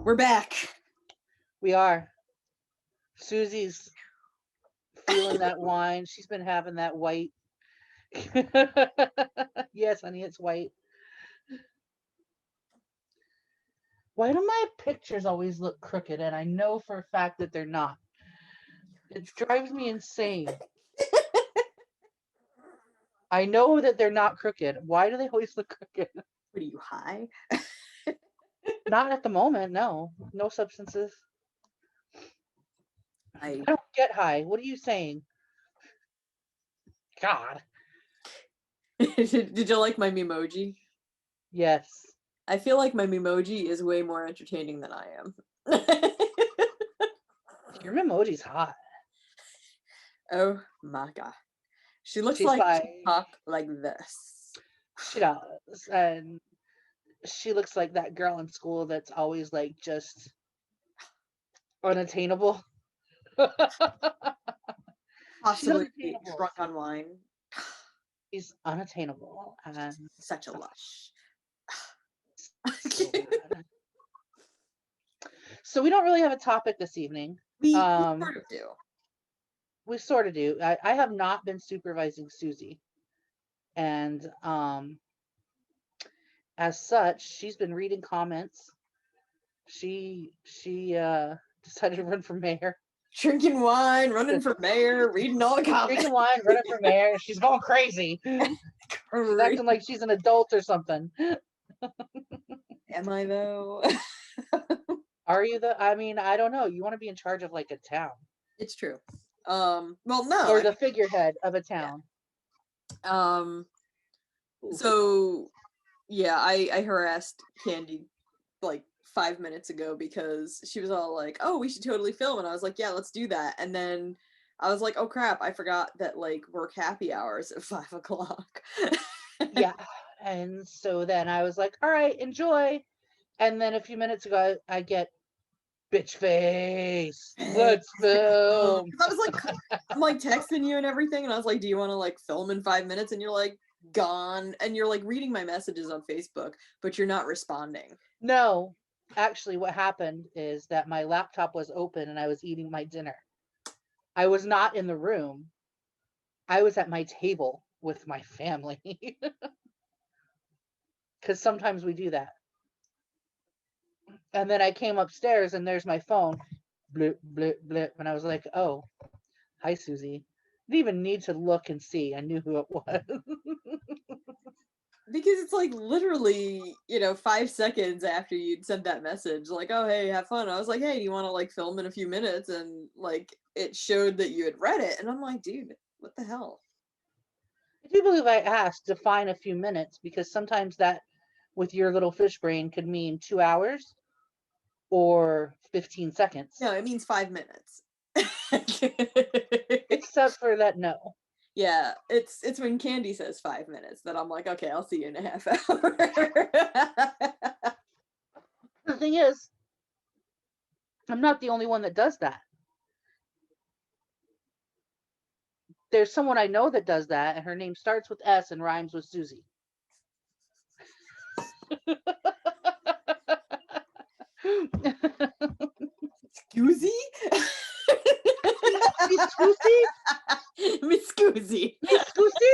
We're back. We are. Suzi's feeling that wine. She's been having that white. Yes, honey, it's white. Why do my pictures always look crooked? And I know for a fact that they're not. It drives me insane. I know that they're not crooked. Why do they always look crooked? What are you, high? Not at the moment, no. No substances. I don't get high. What are you saying? God. Did you like my memoji? Yes. I feel like my memoji is way more entertaining than I am. Your memoji's hot. Oh my god. She looks She's like fine. she talk like this. She does. And she looks like that girl in school that's always like just unattainable. Possibly drunk on wine. She's unattainable and such a lush. So we don't really have a topic this evening. We sort of do. We sort of do. I have not been supervising Suzi. And as such, she's been reading comments. She decided to run for mayor. Drinking wine, running for mayor, reading all the comments. Drinking wine, running for mayor. She's going crazy. She's acting like she's an adult or something. Am I though? Are you though? I mean, I don't know. You want to be in charge of like a town. It's true. Well, no. Or the figurehead of a town. Yeah. So yeah, I harassed Candy like 5 minutes ago because she was all like, oh, we should totally film. And I was like, yeah, let's do that. And then I was like, oh crap, I forgot that like work happy hours at 5 o'clock. Yeah. And so then I was like, all right, enjoy. And then a few minutes ago, I get bitch face. Let's film. I was like, I'm like texting you and everything. And I was like, do you want to like film in 5 minutes? And you're like, gone. And you're like reading my messages on Facebook, but you're not responding. No. Actually, what happened is that my laptop was open and I was eating my dinner. I was not in the room. I was at my table with my family. Because sometimes we do that. And then I came upstairs and there's my phone. Blip, blip, blip. And I was like, oh, hi, Suzi. Didn't even need to look and see. I knew who it was. Because it's like literally, 5 seconds after you'd sent that message, like, oh, hey, have fun. I was like, hey, do you want to like film in a few minutes? And like, it showed that you had read it. And I'm like, dude, what the hell? I do believe I asked to define a few minutes because sometimes that with your little fish brain could mean 2 hours or 15 seconds. No, it means 5 minutes. Except for that no. Yeah, it's when Candy says 5 minutes that I'm like, okay, I'll see you in a half hour. The thing is, I'm not the only one that does that. There's someone I know that does that, and her name starts with S and rhymes with Suzi. Suzi? Miss Suzi? Miss Suzi. Miss Suzi?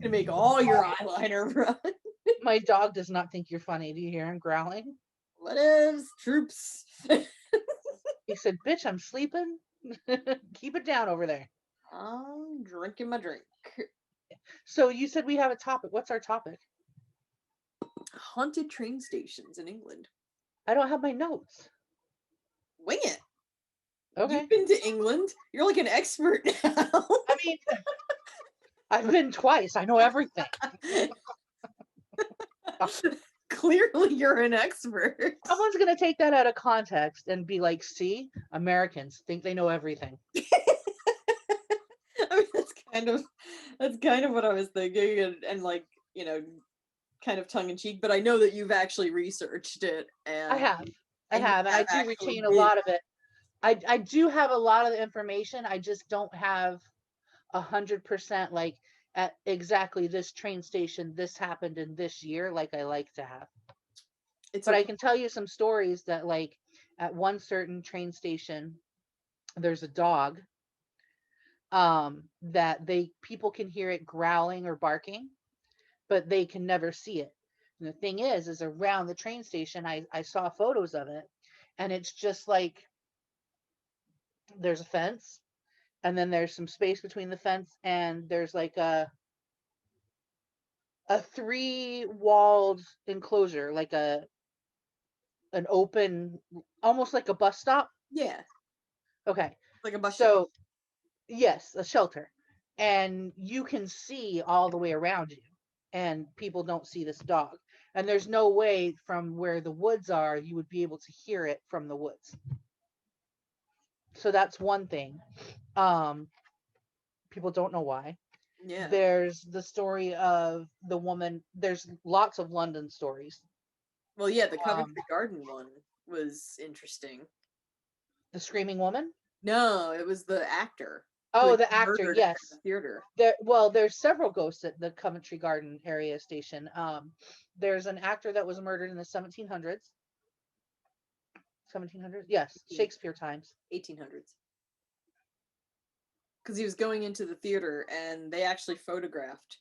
Gonna make all your eyeliner run. My dog does not think you're funny. Do you hear him growling? What is troops? He said, bitch, I'm sleeping. Keep it down over there. I'm drinking my drink. So you said we have a topic. What's our topic? Haunted train stations in England. I don't have my notes. Wing it. Okay. You've been to England? You're like an expert now. I mean, I've been twice. I know everything. Clearly, you're an expert. Someone's going to take that out of context and be like, see, Americans think they know everything. I mean, that's kind of what I was thinking, and like, kind of tongue in cheek, but I know that you've actually researched it. And I have. I do retain a lot of it. I do have a lot of the information. I just don't have 100% like, at exactly this train station, this happened in this year, like I like to have. It's But I okay. can tell you some stories that, like, at one certain train station, there's a dog that they people can hear it growling or barking, but they can never see it. And the thing is around the train station, I saw photos of it, and it's just like there's a fence, and then there's some space between the fence, and there's like a three walled enclosure, like an open, almost like a bus stop. Yeah, Okay. like a bus shelter. So yes, a shelter. And you can see all the way around you, and people don't see this dog. And there's no way from where the woods are you would be able to hear it from the woods. So that's one thing. Um, People don't know why. Yeah. There's the story of the woman. There's lots of London stories. Well, yeah, the Um, Coventry Garden one was interesting. the screaming woman. No, it was the actor who Oh, had the been actor. murdered at Yes. the theater. There's several ghosts at the Coventry Garden area station. There's an actor that was murdered in the 1700s. 1700s? Yes, 18 Shakespeare times. 1800s. Because he was going into the theater and they actually photographed.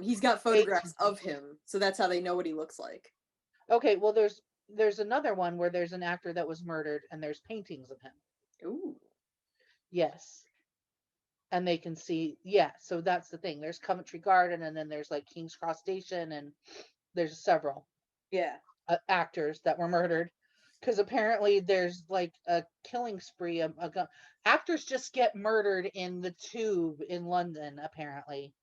He's got photographs 18. of him, so that's how they know what he looks like. Okay, well there's another one where there's an actor that was murdered and there's paintings of him. Ooh. Yes. And they can see, yeah, so that's the thing. There's Coventry Garden, and then there's like King's Cross Station, and there's several Yeah. actors that were murdered because apparently there's like a killing spree. Actors just get murdered in the tube in London, apparently.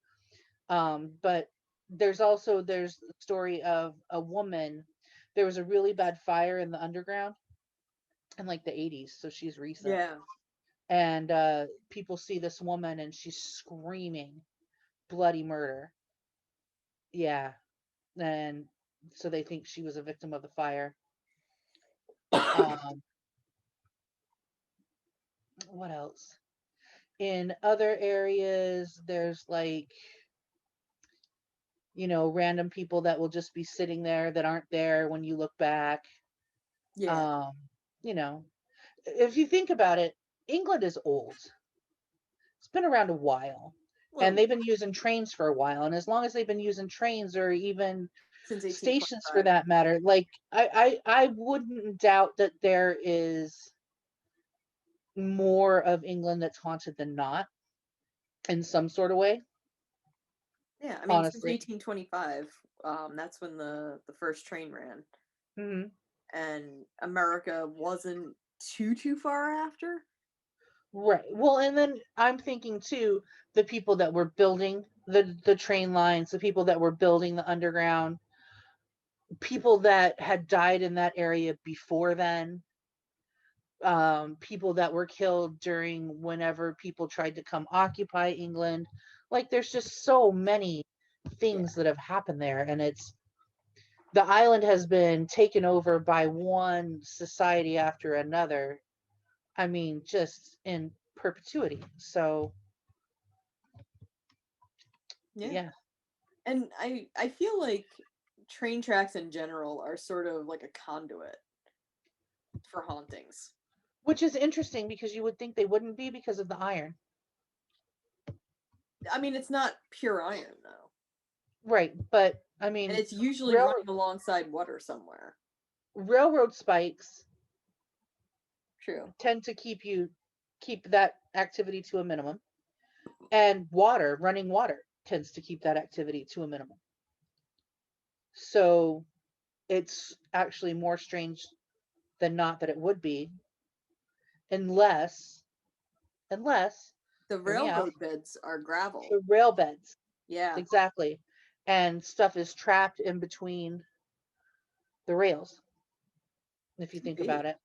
But there's the story of a woman. There was a really bad fire in the underground in like the 80s, so she's recent. Yeah. And people see this woman and she's screaming bloody murder. Yeah. And so they think she was a victim of the fire. Um, what else? In other areas, there's like, random people that will just be sitting there that aren't there when you look back. Yeah. Um, you know, if you think about it, England is old. It's been around a while. And Well, they've been using trains for a while. And as long as they've been using trains or even since stations for 1825. that matter, like I wouldn't doubt that there is more of England that's haunted than not in some sort of way, Yeah, I mean, since honestly. 1825, that's when the first train ran, Hmm. and America wasn't too far after. Right. Well, and then I'm thinking too, the people that were building the train lines, the people that were building the underground, people that had died in that area before then, people that were killed during whenever people tried to come occupy England. Like there's just so many Yeah. things that have happened there, and the island has been taken over by one society after another. I mean, just in perpetuity. So Yeah. yeah. And I feel like train tracks in general are sort of like a conduit for hauntings. Which is interesting because you would think they wouldn't be because of the iron. I mean, it's not pure iron though. Right, but I And mean, it's usually railroad running alongside water somewhere. railroad spikes True. tend to keep that activity to a minimum, and running water tends to keep that activity to a minimum. So it's actually more strange than not that it would be, unless The hear me out, railroad beds are gravel. the rail beds. Yeah, Exactly. And stuff is trapped in between the rails, if you could think be. about it.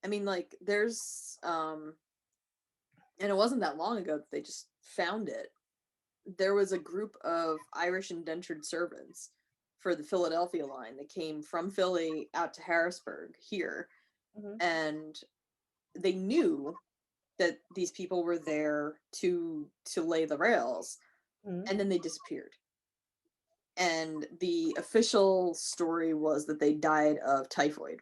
I mean, like, there's and it wasn't that long ago that they just found it. There was a group of Irish indentured servants for the Philadelphia line that came from Philly out to Harrisburg here, Hmm. and they knew that these people were there to lay the rails, Mhm. and then they disappeared. And the official story was that they died of typhoid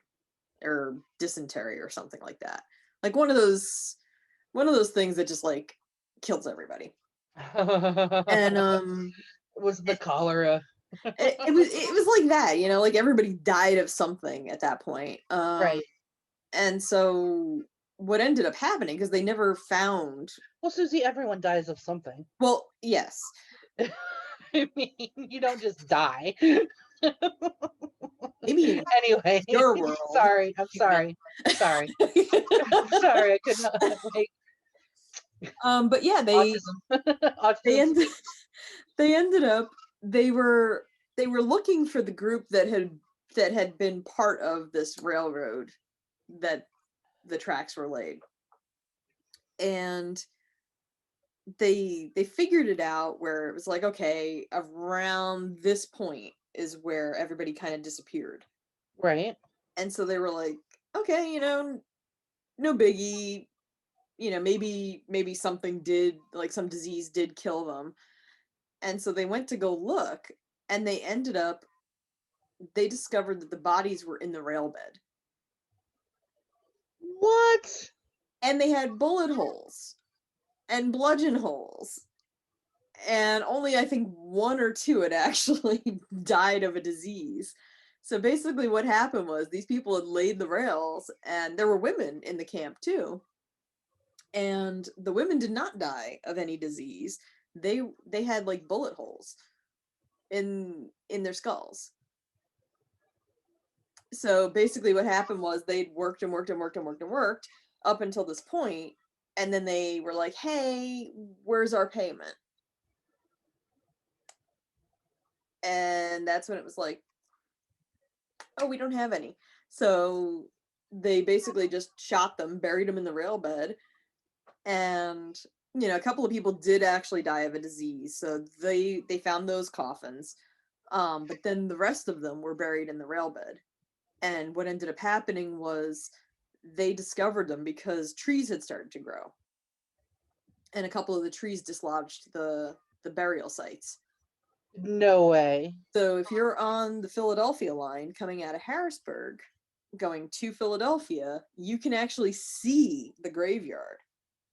or dysentery or something like that. Like one of those things that just like kills everybody. And Was the cholera. it was like that, you know, like everybody died of something at that point. Right. And so what ended up happening, because they never found, Well, Susie, everyone dies of something. well, yes. I mean, you don't just die. Maybe in Anyway, your world. sorry. I'm You know. sorry. Sorry. Sorry. I could not like But yeah, autism. they Autism ended speaks. they ended up they were looking for the group that had been part of this railroad that the tracks were laid. And they figured it out where it was like, okay, around this point is where everybody kind of disappeared. Right. And so they were like, okay, you know, no biggie, you know, maybe something did, like some disease did kill them. And so they went to go look, and they discovered that the bodies were in the rail bed. What? And they had bullet holes and bludgeon holes. And only I think one or two had actually died of a disease. So basically what happened was these people had laid the rails, and there were women in the camp too. And the women did not die of any disease. They had like bullet holes in their skulls. So basically what happened was they'd worked and worked and worked and worked and worked up until this point, and then they were like, hey, where's our payment? And that's when it was like, oh, we don't have any. So they basically just shot them, buried them in the rail bed, and you know, a couple of people did actually die of a disease, so they found those coffins. But then the rest of them were buried in the rail bed. And what ended up happening was they discovered them because trees had started to grow, and a couple of the trees dislodged the burial sites. No way. So if you're on the Philadelphia line coming out of Harrisburg, going to Philadelphia, you can actually see the graveyard,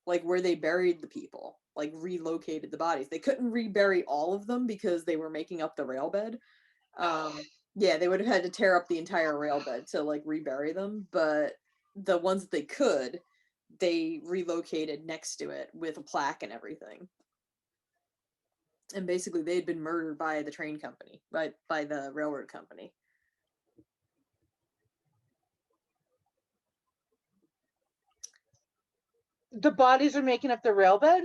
like where they buried the people, like relocated the bodies. They couldn't rebury all of them because they were making up the rail bed. Yeah, they would have had to tear up the entire rail bed to like rebury them, but the ones that they could, they relocated next to it with a plaque and everything. And basically they had been murdered by the train company, by the railroad company. The bodies are making up the rail bed?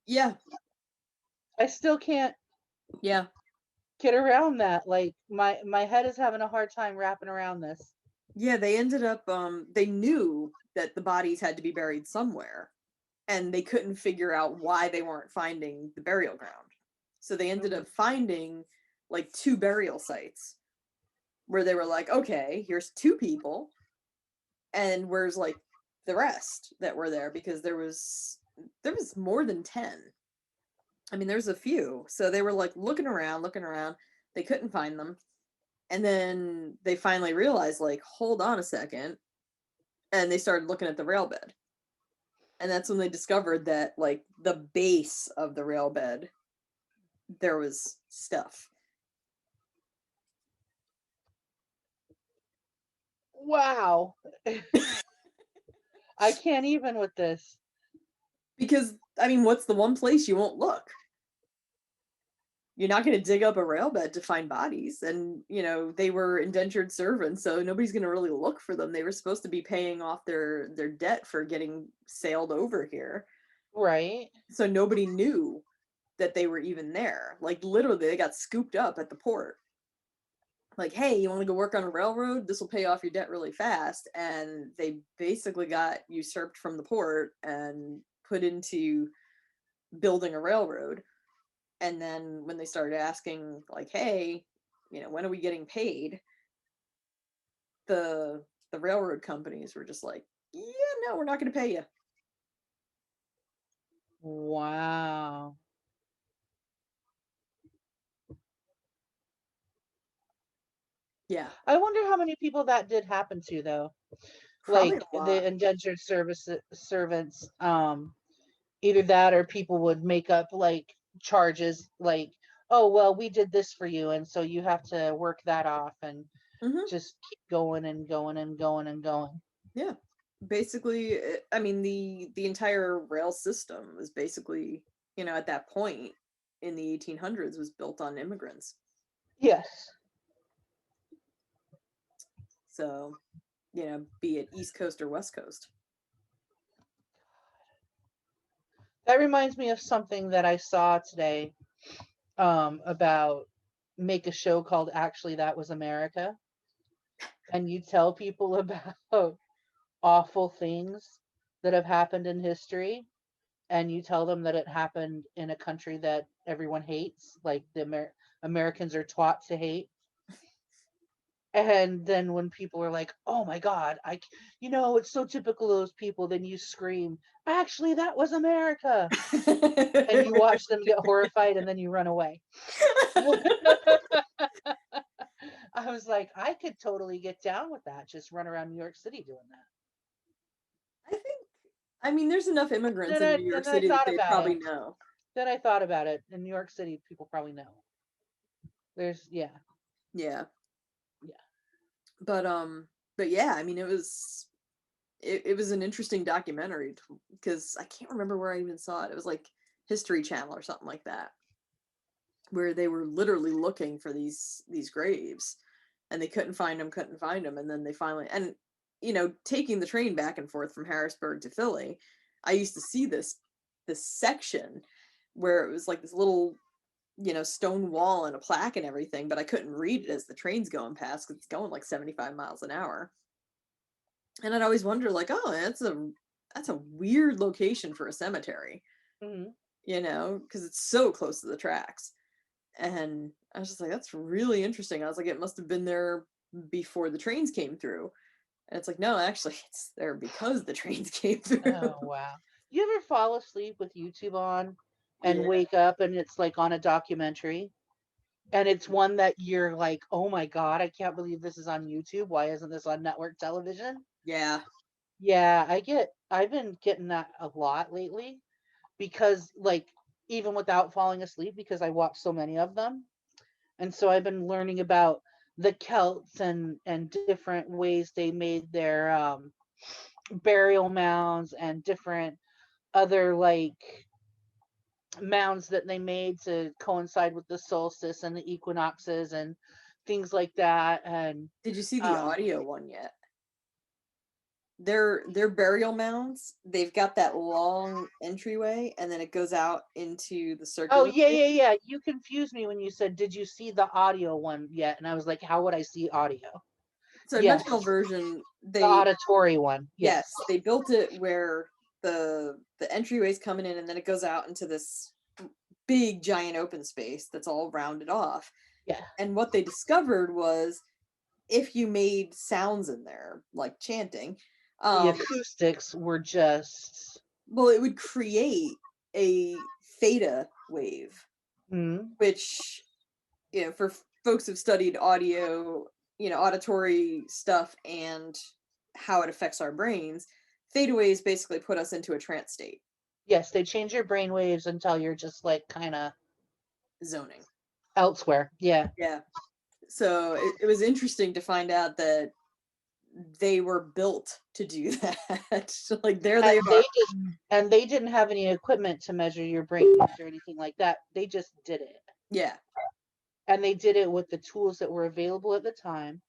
Yeah, I still can't yeah. get around that. Like my head is having a hard time wrapping around this. Yeah, they ended up they knew that the bodies had to be buried somewhere, and they couldn't figure out why they weren't finding the burial ground. So they ended Mhm. up finding like two burial sites where they were like, okay, here's two people, and where's like the rest that were there, because there was more than 10. I mean, there's a few. So they were like looking around, looking around. They couldn't find them. And then they finally realized, like, hold on a second. And they started looking at the rail bed. And that's when they discovered that, like, the base of the rail bed, there was stuff. Wow. I can't even with this. Because, I mean, what's the one place you won't look? You're not going to dig up a rail bed to find bodies. And, you know, they were indentured servants, so nobody's going to really look for them. They were supposed to be paying off their debt for getting sailed over here. Right. So nobody knew that they were even there. Like, literally, they got scooped up at the port. Like, hey, you want to go work on a railroad? This will pay off your debt really fast. And they basically got usurped from the port and put into building a railroad. And then when they started asking, like, hey, you know, when are we getting paid? The railroad companies were just like, yeah, no, we're not going to pay you. Wow. Yeah, I wonder how many people that did happen to, though. probably Like a the lot. indentured service servants, either that or people would make up like charges, like, oh well, we did this for you, and so you have to work that off, and Hmm. just keep going and going and going and going. Yeah, basically, I mean, the entire rail system was basically, at that point in the 1800s, was built on immigrants. Yes. So, be it East Coast or West Coast. That reminds me of something that I saw today, about make a show called Actually That Was America, and you tell people about awful things that have happened in history, and you tell them that it happened in a country that everyone hates, like the Americans are taught to hate. And then when people are like, "Oh my God, it's so typical of those people," then you scream, "Actually, that was America!" And you watch them get horrified, and then you run away. I was like, I could totally get down with that. Just run around New York City doing that. I think, I mean, there's enough immigrants Then in I New York then I City that thought they about probably it. know. Then I thought about it. In New York City, people probably know. Yeah, Yeah. yeah. But but yeah, I mean, it was an interesting documentary because I can't remember where I even saw it. It was like History Channel or something like that, where they were literally looking for these graves, and they couldn't find them, and then they finally, and taking the train back and forth from Harrisburg to Philly, I used to see this section where it was like this little stone wall and a plaque and everything, but I couldn't read it as the train's going past because it's going like 75 miles an hour. And I'd always wonder, like, oh, that's a weird location for a cemetery, Hmm. because it's so close to the tracks. And I was just like, that's really interesting. I was like, it must have been there before the trains came through. And it's like, no, actually, it's there because the trains came through. Oh wow. You ever fall asleep with YouTube on and Yeah. wake up and it's like on a documentary? And it's one that you're like, oh my God, I can't believe this is on YouTube. Why isn't this on network television? Yeah. Yeah, I've been getting that a lot lately because, like, even without falling asleep, because I watch so many of them. And so I've been learning about the Celts and different ways they made their burial mounds, and different other like mounds that they made to coincide with the solstice and the equinoxes and things like that. And Did you see the um audio one yet? Their burial mounds, they've got that long entryway and then it goes out into the oh circular yeah, space. yeah, yeah, you confused me when you said, did you see the audio one yet? And I was like, how would I see audio? So Yes, nutshell version, the auditory one, yes. yes, they built it where the entryway's coming in and then it goes out into this big giant open space that's all rounded off. Yeah, And what they discovered was if you made sounds in there, like chanting, the um, acoustics were just well, it would create a theta wave, mm, which, for folks who've studied audio, auditory stuff and how it affects our brains, theta waves basically put us into a trance state, yes, they change your brain waves until you're just like kind of zoning. elsewhere. Yeah. Yeah. So it was interesting to find out that they were built to do that. Like, there they are. And they didn't have any equipment to measure your brain waves or anything like that. They just did it. Yeah. And they did it with the tools that were available at the time.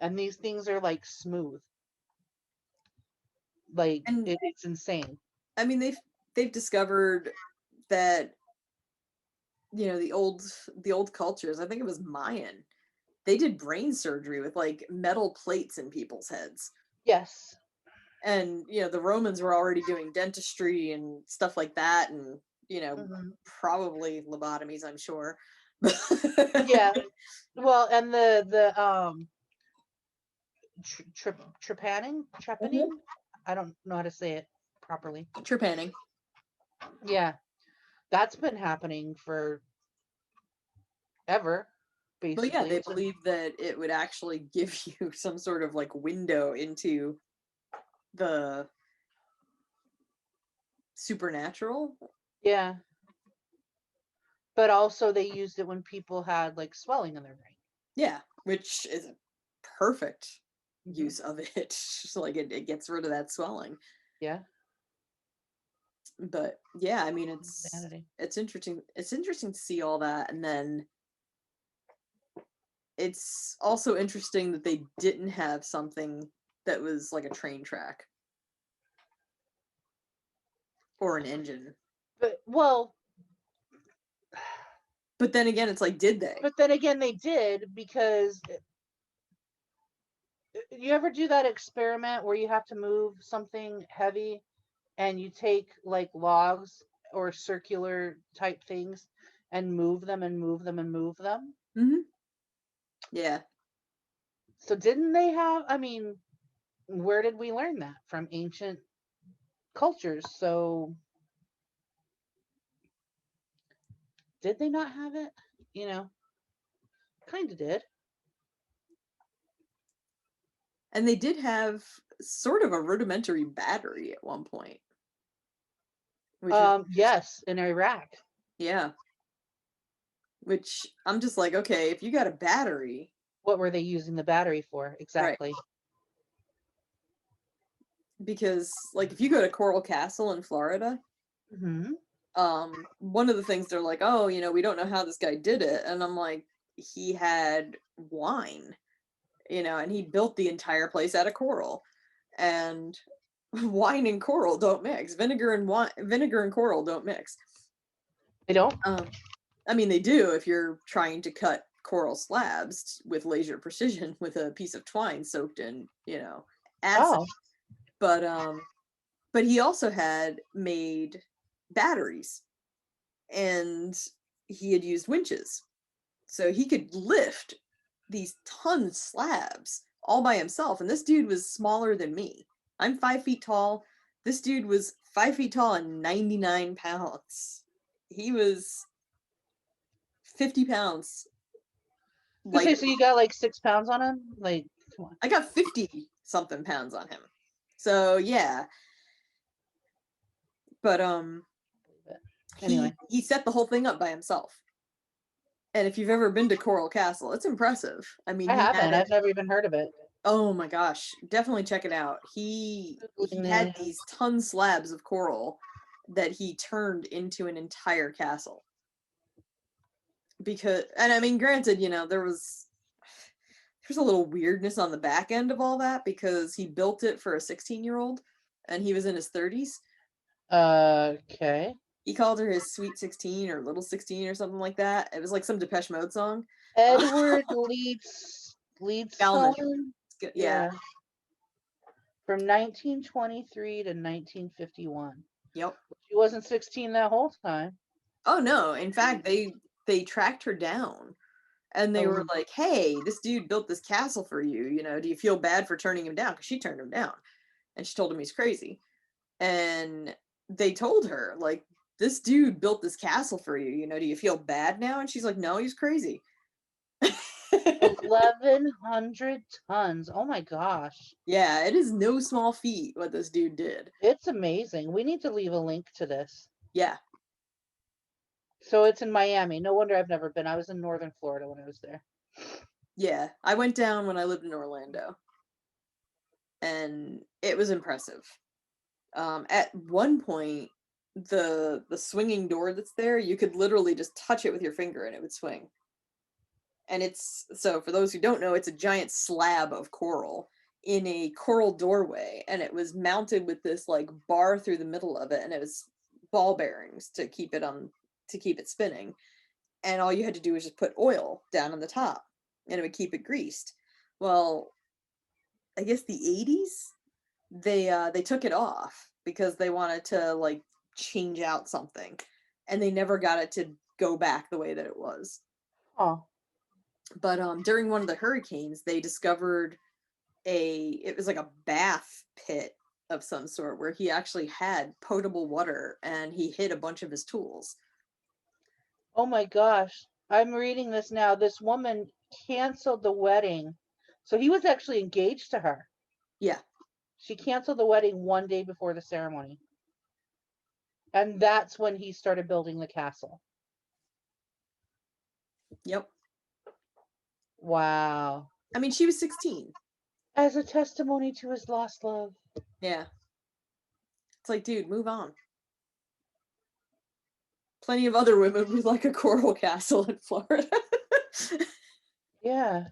And these things are like smooth. Like And it's insane. I mean, they've discovered that, the old cultures, I think it was Mayan, they did brain surgery with like metal plates in people's heads. Yes. And the Romans were already doing dentistry and stuff like that, and Hmm. probably lobotomies, I'm sure. Yeah. Well, and the trepanning. Mhm. I don't know how to say it properly. Trepanning. Yeah, that's been happening for ever. But yeah, basically. they believe that it would actually give you some sort of like window into the supernatural. Yeah. But also they used it when people had like swelling in their brain. Yeah, which is a perfect Hmm. use of it. Like it gets rid of that swelling. Yeah. But yeah, I mean Vanity. it's interesting. It's interesting to see all that, and then it's also interesting that they didn't have something that was like a train track or an engine. But well, But then again, it's like, did they? but then again they did, because you ever do that experiment where you have to move something heavy and you take like logs or circular type things and move them and move them and move them? Mm-hmm. Yeah. So didn't they have, I mean, where did we learn that? From ancient cultures. So did they not have it? You know, kind of did. And they did have sort of a rudimentary battery at one point, which was interesting. Yes, in Iraq. Yeah. Which I'm just like, okay, if you got a battery, What were they using the battery for right? exactly? Because like if you go to Coral Castle in Florida, Hmm. one of the things they're like, oh, we don't know how this guy did it, and I'm like, he had wine, and he built the entire place out of coral, and wine and coral don't mix. Vinegar and coral don't mix. They don't. I mean, they do if you're trying to cut coral slabs with laser precision with a piece of twine soaked in, acid. Oh, But he also had made batteries, and he had used winches. So he could lift these ton slabs all by himself. And this dude was smaller than me. I'm 5 feet tall. This dude was 5 feet tall and 99 pounds. He was 50 pounds to say, lighter. so you got like 6 pounds on him? Like, come on. I got 50 something pounds on him. So yeah. But Anyway, he set the whole thing up by himself. And if you've ever been to Coral Castle, it's impressive. I mean, I he had haven't. it. I've never even heard of it. Oh my gosh, definitely check it out. He had Googling it. these ton slabs of coral that he turned into an entire castle. Because, and I mean, granted, there's a little weirdness on the back end of all that because he built it for a 16-year-old and he was in his 30s. Okay. He called her his sweet 16 or little 16 or something like that. It was like some Depeche Mode song. Edward Gallman. Leadstone. Yeah. Yeah. From 1923 to 1951. Yep. She wasn't 16 that whole time. Oh no. In fact, they tracked her down and they were Oh, like, "Hey, this dude built this castle for you. Do you feel bad for turning him down?" Because she turned him down, and she told him he's crazy. And they told her like, "This dude built this castle for you. Do you feel bad now?" And she's like, "No, he's crazy." 1,100 tons. Oh my gosh. Yeah, it is no small feat what this dude did. It's amazing. We need to leave a link to this. Yeah, So it's in Miami. No wonder I've never been. I was in northern Florida when I was there. yeah. I went down when I lived in Orlando, and it was impressive. At one point, the swinging door that's there, you could literally just touch it with your finger and it would swing. And it's so for those who don't know, it's a giant slab of coral in a coral doorway, and it was mounted with this like bar through the middle of it, and it was ball bearings to keep it spinning. And all you had to do was just put oil down on the top, and it would keep it greased. Well, I guess the 80s they took it off because they wanted to like change out something, and they never got it to go back the way that it was. Oh, But during one of the hurricanes, they discovered it was like a bath pit of some sort where he actually had potable water and he hid a bunch of his tools. oh my gosh. I'm reading this now. This woman canceled the wedding. So he was actually engaged to her. Yeah. She canceled the wedding one day before the ceremony. And that's when he started building the castle. Yep. Wow. I mean, she was 16. As a testimony to his lost love. Yeah. It's like, dude, move on. Plenty of other women would like a coral castle in Florida. Yeah.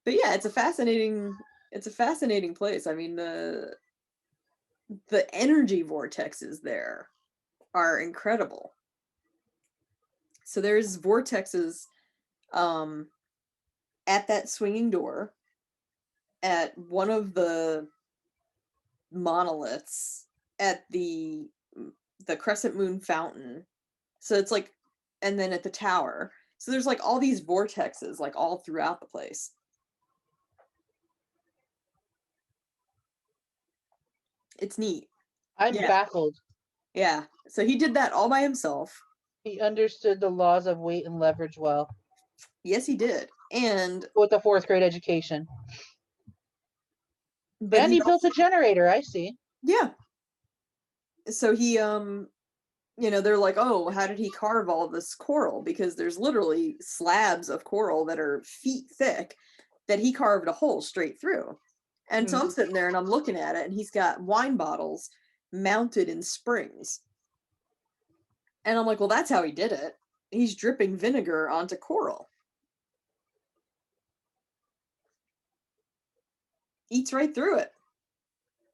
But yeah, it's a fascinating place. I mean, the energy vortexes there are incredible. So there's vortexes at that swinging door, at one of the monoliths, at the crescent moon fountain. So it's like, and then at the tower. So there's like all these vortexes like all throughout the place. It's neat. I'm Yeah. baffled. Yeah. So he did that all by himself. He understood the laws of weight and leverage well. Yes, he did. And With a fourth grade education. but And he he built also, a generator, I see. yeah. So he they're like, "Oh, how did he carve all this coral?" Because there's literally slabs of coral that are feet thick that he carved a hole straight through. And so I'm sitting there and I'm looking at it, and he's got wine bottles mounted in springs. And I'm like, "Well, that's how he did it. He's dripping vinegar onto coral. Eats right through it."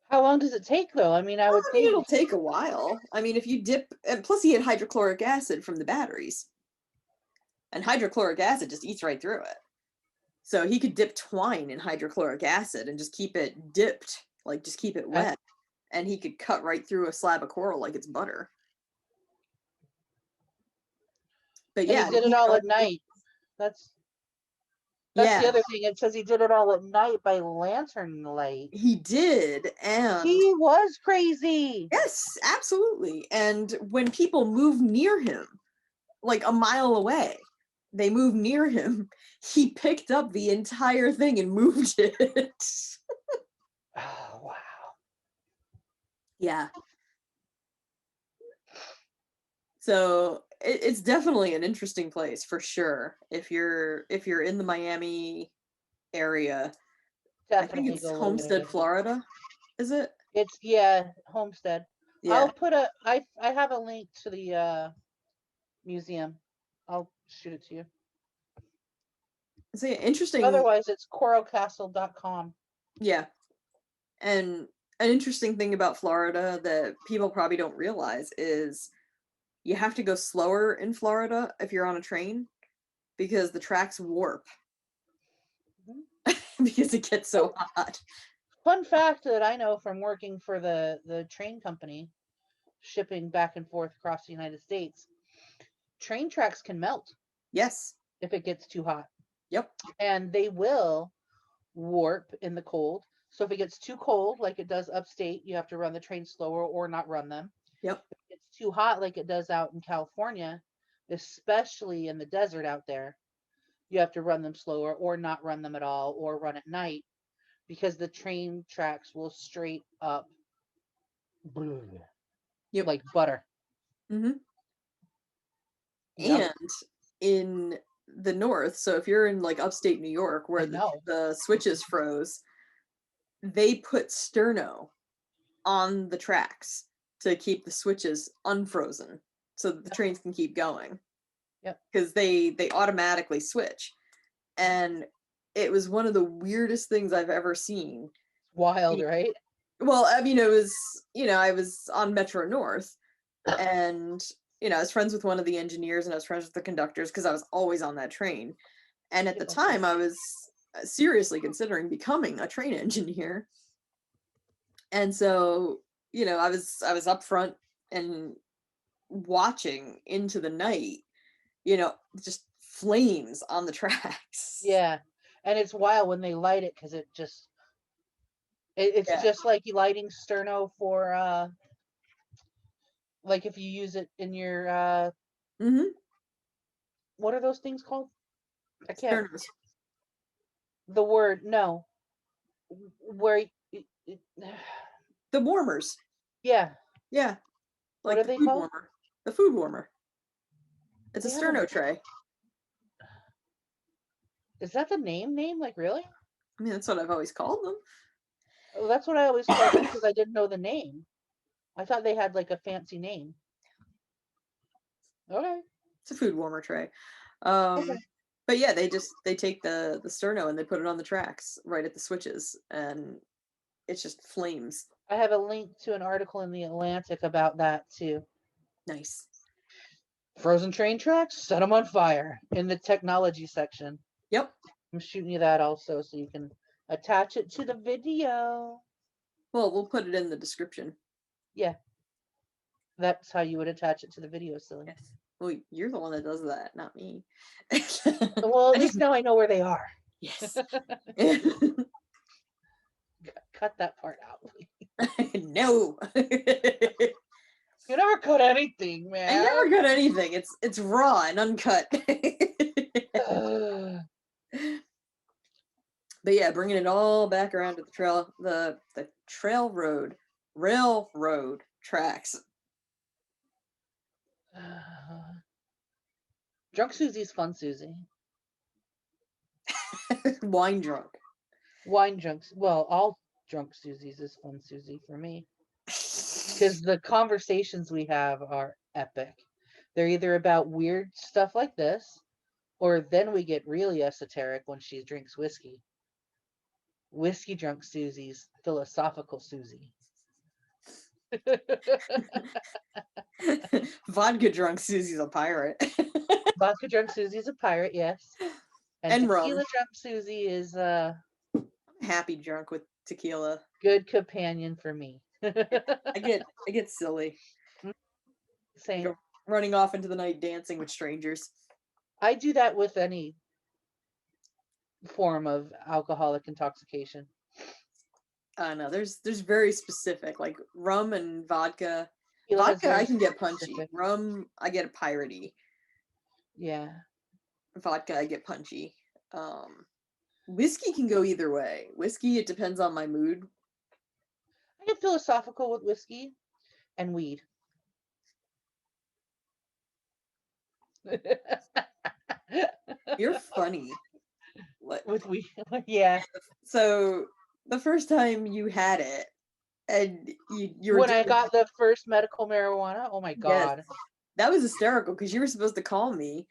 How long does it take though? I mean, I would I mean, think it'll take a while. I mean, if you dip, and plus he had hydrochloric acid from the batteries, and hydrochloric acid just eats right through it. So he could dip twine in hydrochloric acid and just keep it dipped, like just keep it wet, and he could cut right through a slab of coral like it's butter. But and he yeah, did it he all at also, night. That's the yeah, other thing. It says he did it all at night by lantern light. he did, and He was crazy. yes, absolutely. And when people move near him, like a mile away, they move near him, he picked up the entire thing and moved it. Oh, wow. Yeah. So it's definitely an interesting place for sure. If you're in the Miami area, I think Definitely it's go look at Homestead, it. Florida. Is it? It's yeah, Homestead. Yeah. I'll put a I have a link to the museum. I'll shoot it to you. So yeah, interesting. Otherwise it's coralcastle.com. Yeah. And an interesting thing about Florida that people probably don't realize is you have to go slower in Florida if you're on a train because the tracks warp because it gets so hot. Fun fact that I know from working for the train company, shipping back and forth across the United States, train tracks can melt Yes. if it gets too hot. Yep. And they will warp in the cold. So if it gets too cold, like it does upstate, you have to run the train slower or not run them. Yep. If it's too hot, like it does out in California, especially in the desert out there, you have to run them slower or not run them at all or run at night because the train tracks will straight up Yep. like butter. Mm-hmm. Yep, And in the north, so if you're in like upstate New York I where know. the switches froze, they put sterno on the tracks to keep the switches unfrozen so that the Yep, trains can keep going yep. because they automatically switch. And it was one of the weirdest things I've ever seen. Wild, right? Well, I mean, it was, I was on Metro North, and I was friends with one of the engineers and I was friends with the conductors because I was always on that train. And at the time, I was seriously considering becoming a train engineer. And so, I was up front and watching into the night, just flames on the tracks. Yeah. And it's wild when they light it because it's Yeah. just like you lighting sterno for like if you use it in your Hmm. what are those things called? I can't. Sternos. The word no. Where? The warmers. Yeah. Yeah, What like are the they food called? warmer. The food warmer. It's a They have a. sterno tray. Is that the name? Name? Like really? I mean, that's what I've always called them. Oh, that's what I always called them because I didn't know the name. I thought they had like a fancy name. Okay. It's a food warmer tray. Okay. But yeah, they take the sterno and they put it on the tracks right at the switches, and it's just flames. I have a link to an article in the Atlantic about that too. Nice. Frozen train tracks, set them on fire in the technology section. Yep. I'm shooting you that also so you can attach it to the video. Well, we'll put it in the description. Yeah, that's how you would attach it to the video, silly. Yes. Well, you're the one that does that, not me. Well, at I just least now I know where they are. yes. Cut that part out. No. You never cut anything, I man. never cut anything. It's raw and uncut. But yeah, bringing it all back around to the trail, the railroad tracks. Drunk Susie's fun, Susie. Wine drunk. Wine drunks. Well, all drunk Susie's is fun, Susie, for me. Because the conversations we have are epic. They're either about weird stuff like this, or then we get really esoteric when she drinks whiskey. Whiskey drunk Susie's philosophical Susie. Vodka drunk Susie's a pirate. Vodka drunk Susie's a pirate, yes. And And tequila rum. drunk Susie is a Happy drunk with tequila. good companion for me. I get silly. Same. Go running off into the night dancing with strangers. I do that with any form of alcoholic intoxication. No, there's very specific, like rum and vodka. Tequila has Vodka very I can get punchy. specific. Rum I get piratey. Yeah. Vodka I get punchy. Whiskey can go either way. Whiskey, it depends on my mood. I get philosophical with whiskey and weed. You're funny. With weed. Yeah. So the first time you had it and you were When I doing got the first medical marijuana, oh my yes, God. that was hysterical because you were supposed to call me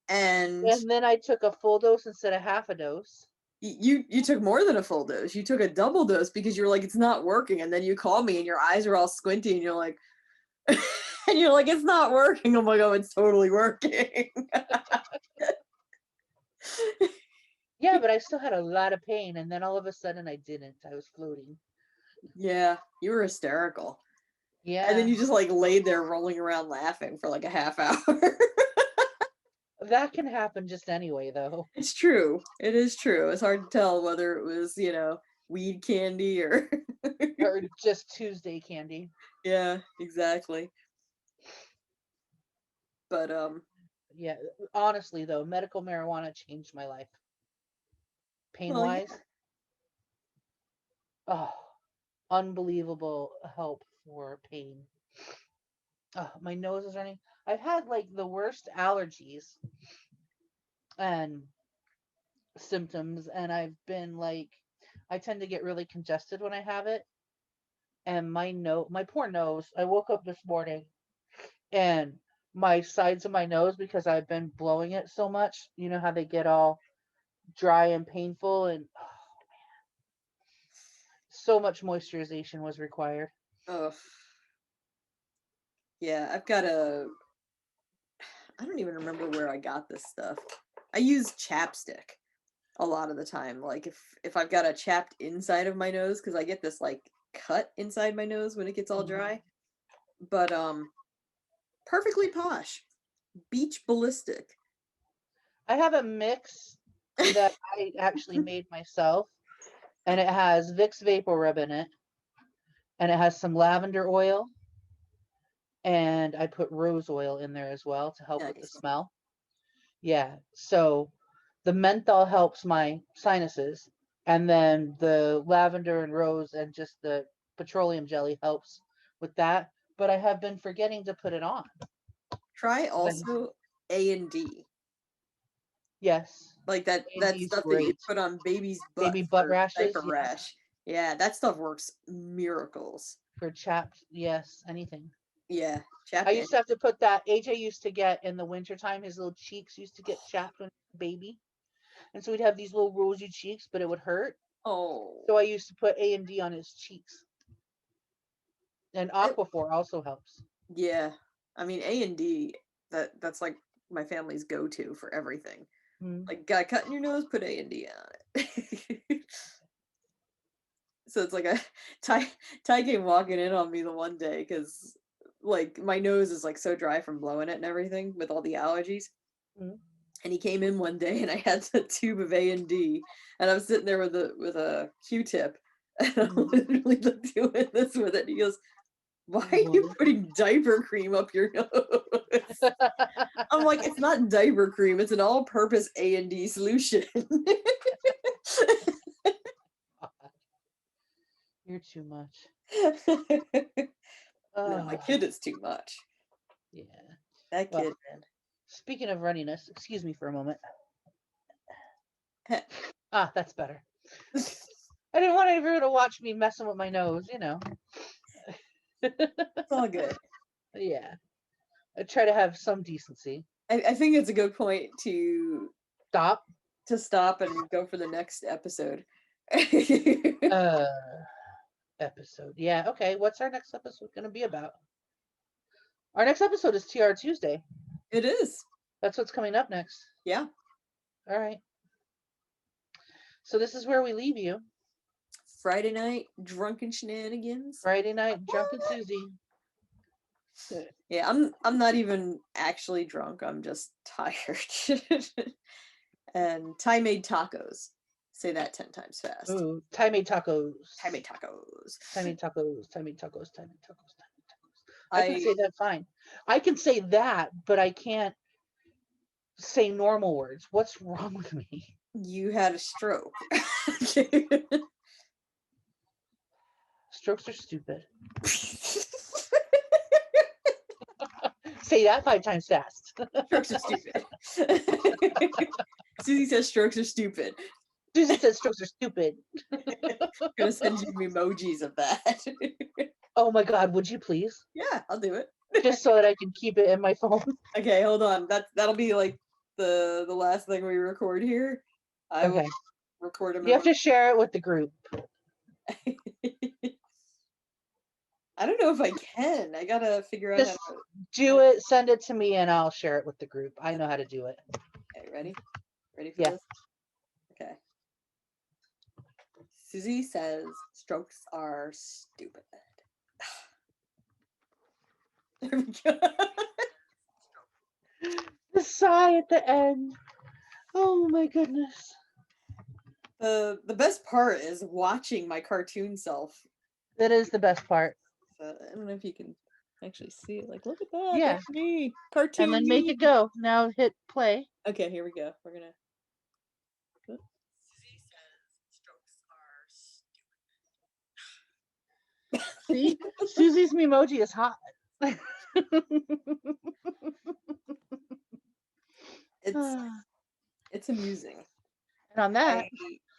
and And then I took a full dose instead of half a dose. you took more than a full dose. You took a double dose because you were like, it's not working. And then you called me and your eyes are all squinty and you're like, and you're like, it's not working. I'm like, oh, it's totally working. Yeah, but I still had a lot of pain. And then all of a sudden I didn't. I was floating. Yeah, you were hysterical. And then Yeah. you just like laid there rolling around laughing for like a half hour. That can happen just anyway, though. It's true. It is true. It's hard to tell whether it was, weed candy or Or just Tuesday candy. yeah, exactly. But Yeah. Honestly, though, medical marijuana changed my life. Pain well, yeah. wise. Oh, unbelievable help for pain. Oh, my nose is running. I've had like the worst allergies and symptoms, and I've been like, I tend to get really congested when I have it. And my poor nose. I woke up this morning and my sides of my nose, because I've been blowing it so much, you know how they get all dry and painful, and so much moisturization was required. Ugh. Yeah, I don't even remember where I got this stuff. I use chapstick a lot of the time. Like if I've got a chapped inside of my nose, because I get this like cut inside my nose when it gets all Mhm. dry. But perfectly posh. Beach ballistic. I have a mix that I actually made myself, and it has Vicks Vapor Rub in it, and it has some lavender oil, and I put rose oil in there as well to help with the Nice. smell. Yeah. So the menthol helps my sinuses, and then the lavender and rose and just the petroleum jelly helps with that. But I have been forgetting to put it on. Try 'Cause also A&D. yes, Like that A&D is stuff that you great. put on babies' Baby butts butt for rashes, diaper yes. rash. Yeah, that stuff works miracles. For chapped, yes, anything. Yeah, I chapped in. used to have to put that. AJ used to get in the wintertime, his little cheeks used to get chapped when he was a baby. And so he'd have these little rosy cheeks, but it would hurt. Oh, So I used to put A&D on his cheeks. And I, Aquaphor also helps. yeah. I mean A&D. That's like my family's go-to for everything. Mm. Like, got cut in your nose, put A&D on it. So it's like a Ty came walking in on me the one day because like my nose is like so dry from blowing it and everything with all the allergies. Mm. And he came in one day and I had a tube of A&D and I was sitting there with a Q-tip and I'm Mm. literally like doing this with it. And he goes, "Why are you What? putting diaper cream up your nose?" I'm like, "It's not diaper cream. It's an all-purpose A&D solution." You're too much. No, my Oh, kid is too much. yeah. That Well, kid, man. speaking of runniness, excuse me for a moment. Ah, that's better. I didn't want everyone to watch me messing with my nose, you know. It's all good. Yeah. I try to have some decency. I think it's a good point Stop. to stop and go for the next episode. Uh episode. Yeah, okay. What's our next episode gonna be about? Our next episode is TR Tuesday. It is. That's what's coming up next. Yeah. All right. So this is where we leave you. Friday night drunken shenanigans. Friday night, drunken Susie. Yeah, I'm not even actually drunk. I'm just tired. And Ty made tacos. Say that 10 times fast. Ooh, Thai made tacos. Ty made tacos. Thai made tacos. Thai made tacos. Thai made tacos. Thai made tacos. I can I say that fine. I can say that, but I can't say normal words. What's wrong with me? You had a stroke. Strokes are stupid. Say that 5 times fast. Strokes are stupid. Susie says strokes are stupid. Susie says strokes are stupid. I'm gonna send you emojis of that. Oh my God, would you please? Yeah, I'll do it. Just so that I can keep it in my phone. Okay, hold on. That'll be like the last thing we record here. I will Okay. record a You have memo. to share it with the group. I don't know if I can. I gotta figure out how Just to. do it, send it to me, and I'll share it with the group. I know how to do it. Okay, ready? Ready for Yeah. this? Okay. Susie says strokes are stupid. There we go. The sigh at the end. Oh my goodness. The best part is watching my cartoon self. That is the best part. So I don't know if you can actually see it. Like, look at that. Yeah. That's me. And Cartoon then make me. it go. Now hit play. Okay, here we go. We're gonna. See? Susie's Memoji is hot. It's And it's amusing. on that,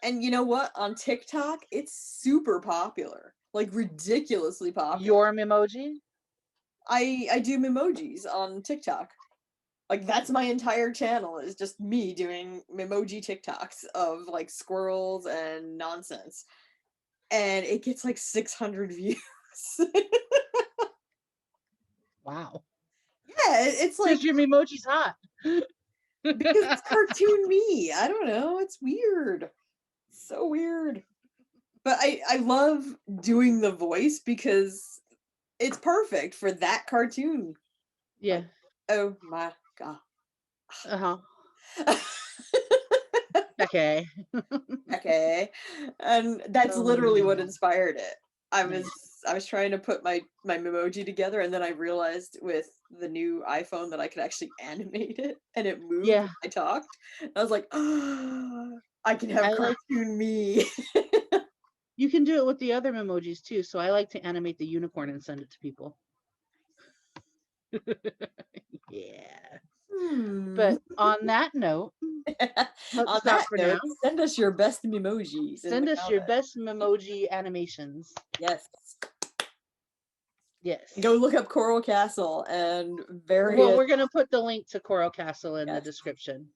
And you know what? On TikTok, it's super popular. Like ridiculously popular. your Memoji. I do emojis on TikTok. Like that's my entire channel is just me doing memoji TikToks of like squirrels and nonsense. And it gets like 600 views. Wow. Yeah, it's like Because your Memoji's hot. because it's cartoon me. I don't know. It's weird. So weird. But I love doing the voice because it's perfect for that cartoon. Yeah. Like, oh my god. Uh huh. Okay. Okay. And that's literally what Um, inspired it. I was nice. I was trying to put my memoji together, and then I realized with the new iPhone that I could actually animate it, and it moved when Yeah, I talked. And I was like, oh, I can have I like cartoon me. you can do it with the other emojis too. So I like to animate the unicorn and send it to people. Yeah. Hmm. But on that note, let's On stop that for note, now. send us your best emojis in the Send us your comments. best memoji animations. Yes. Go Yes. look up Coral Castle and Well, various. we're gonna put the link to Coral Castle in the Yes. description.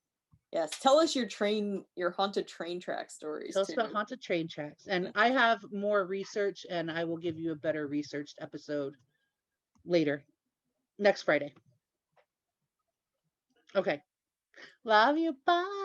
Yes. Tell us your haunted train track stories Tell us about too. haunted train tracks. And I have more research and I will give you a better researched episode later. Next Friday. Okay. Love you. Bye.